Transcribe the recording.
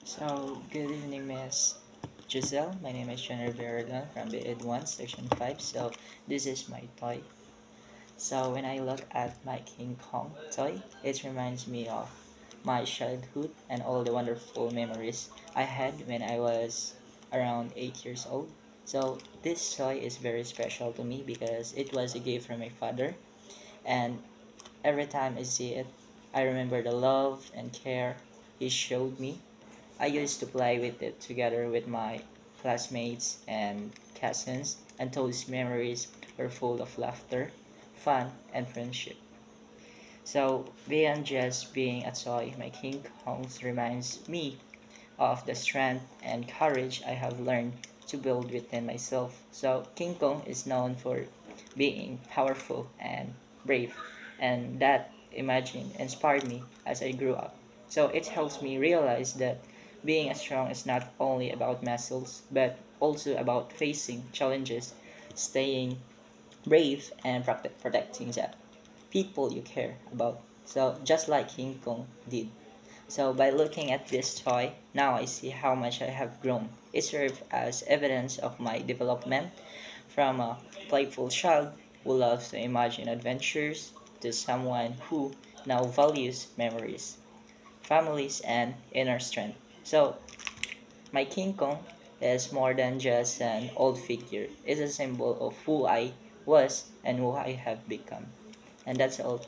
Good evening, Miss Giselle. My name is Jenner Verga from the Ed 1, Section 5. This is my toy. When I look at my King Kong toy, it reminds me of my childhood and all the wonderful memories I had when I was around 8 years old. This toy is very special to me because it was a gift from my father, and every time I see it, I remember the love and care he showed me. I used to play with it together with my classmates and cousins, and those memories were full of laughter, fun, and friendship. Beyond just being a toy, my King Kongs reminds me of the strength and courage I have learned to build within myself. King Kong is known for being powerful and brave, and that imagine inspired me as I grew up. It helps me realize that being strong is not only about muscles, but also about facing challenges, staying brave, and protecting the people you care about. Just like King Kong did. By looking at this toy, now I see how much I have grown. It serves as evidence of my development from a playful child who loves to imagine adventures to someone who now values memories, families, and inner strength. My King Kong is more than just an old figure. It's a symbol of who I was and who I have become. And that's all.